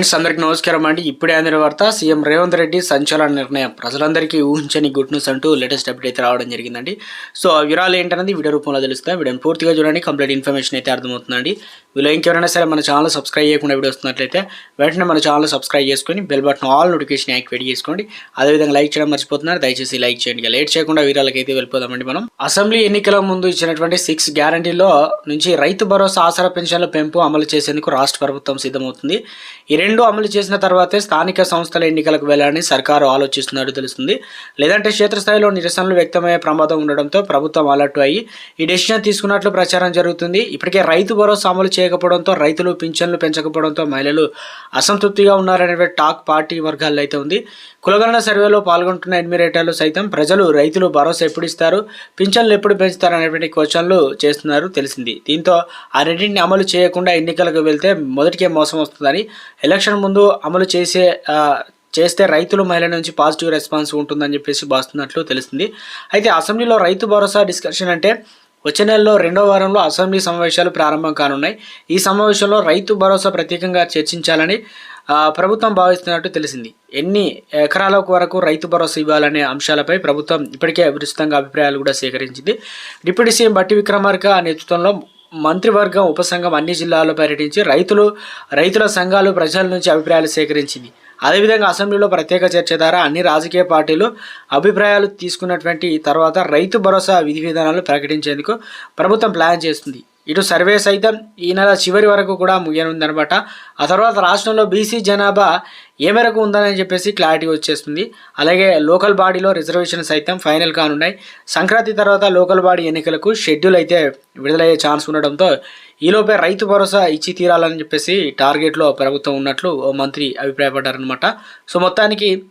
Friends అందరికీ నమస్కారం అండి. ఇప్పుడే అందిన వార్త, సీఎం రేవంత్ రెడ్డి సంచలన నిర్ణయం, ప్రజలందరికీ ఊహించని గుడ్ న్యూస్ అంటూ లేటెస్ట్ అప్డేట్ అయితే రావడం జరిగిందండి. సో ఆ వివరాలు ఏంటనేది వీడియో రూపంలో తెలుస్తాయి. వీడియోని పూర్తిగా చూడండి, కంప్లీట్ ఇన్ఫర్మేషన్ అయితే అర్థమవుతుందండి. వీళ్ళు ఇంకెవరైనా సరే మన ఛానల్ సబ్స్క్రైబ్ చేయకుండా వీడియో వస్తున్నట్లయితే వెంటనే మన ఛానల్ సబ్స్క్రైబ్ చేసుకొని bell button all notification activate చేసుకోండి. అదేవిధంగా లైక్ చేయడం మర్చిపోతున్నారు, దయచేసి లైక్ చేయండి. లేట్ చేయకుండా వీరాలకి అయితే వెళ్ళిపోదామండి. మనం అసెంబ్లీ ఎన్నికల ముందు ఇచ్చినటువంటి 6 గ్యారంటీలో నుంచి రైతు భరోసా, ఆసరా పెన్షన్ల పెంపు అమలు చేసేందుకు రాష్ట్ర ప్రభుత్వం సిద్ధమవుతుంది. ఈ రెండు అమలు చేసిన తర్వాతే స్థానిక సంస్థల ఎన్నికలకు వెళ్లాలని సర్కారు ఆలోచిస్తున్నట్టు తెలుస్తుంది. లేదంటే క్షేత్రస్థాయిలో నిరసనలు వ్యక్తమయ్యే ప్రమాదం ఉండడంతో ప్రభుత్వం అలర్ట్ అయ్యి ఈ డెసిషన్ తీసుకున్నట్లు ప్రచారం జరుగుతుంది. ఇప్పటికే రైతు భరోసా అమలు చేయకపోవడంతో, రైతులు పింఛన్లు పెంచకపోవడంతో మహిళలు అసంతృప్తిగా ఉన్నారనే టాక్ పార్టీ వర్గాల్లో అయితే ఉంది. కులగణన సర్వేలో పాల్గొంటున్న ఎడ్మిరేటర్లు సైతం ప్రజలు రైతులు భరోసా ఎప్పుడు ఇస్తారు, పింఛన్లు ఎప్పుడు పెంచుతారు అనేటువంటి క్వశ్చన్లు చేస్తున్నారు తెలిసింది. దీంతో ఆ రెండింటిని అమలు చేయకుండా ఎన్నికలకు వెళ్తే మొదటికే మోసం వస్తుందని, ఎలక్షన్ ముందు అమలు చేస్తే రైతులు, మహిళల నుంచి పాజిటివ్ రెస్పాన్స్ ఉంటుందని చెప్పేసి భావిస్తున్నట్లు తెలిసింది. అయితే అసెంబ్లీలో రైతు భరోసా డిస్కషన్ అంటే వచ్చే నెలలో 2వ వారంలో అసెంబ్లీ సమావేశాలు ప్రారంభం కానున్నాయి. ఈ సమావేశంలో రైతు భరోసా ప్రత్యేకంగా చర్చించాలని ప్రభుత్వం భావిస్తున్నట్టు తెలిసింది. ఎన్ని ఎకరాల వరకు రైతు భరోసా ఇవ్వాలనే అంశాలపై ప్రభుత్వం ఇప్పటికే విస్తృతంగా అభిప్రాయాలు కూడా సేకరించింది. డిప్యూటీ సీఎం బట్టి విక్రమార్క నేతృత్వంలో మంత్రివర్గం ఉపసంఘం అన్ని జిల్లాల్లో పర్యటించి రైతుల సంఘాలు, ప్రజల నుంచి అభిప్రాయాలు సేకరించింది. అదేవిధంగా అసెంబ్లీలో ప్రత్యేక చర్చ ద్వారా అన్ని రాజకీయ పార్టీలు అభిప్రాయాలు తీసుకున్నటువంటి తర్వాత రైతు భరోసా విధి విధానాలు ప్రకటించేందుకు ప్రభుత్వం ప్లాన్ చేస్తుంది. ఇటు సర్వే సైతం ఈ నెల చివరి వరకు కూడా ముగియనుందనమాట. ఆ తర్వాత రాష్ట్రంలో బీసీ జనాభా ఏ మేరకు ఉందని చెప్పేసి క్లారిటీ వచ్చేస్తుంది. అలాగే లోకల్ బాడీలో రిజర్వేషన్ సైతం ఫైనల్ కానున్నాయి. సంక్రాంతి తర్వాత లోకల్ బాడీ ఎన్నికలకు షెడ్యూల్ అయితే విడుదలయ్యే ఛాన్స్ ఉండడంతో ఈలోపే రైతు భరోసా ఇచ్చి తీరాలని చెప్పేసి టార్గెట్లో ప్రభుత్వం ఉన్నట్లు ఓ మంత్రి అభిప్రాయపడ్డారనమాట. సో మొత్తానికి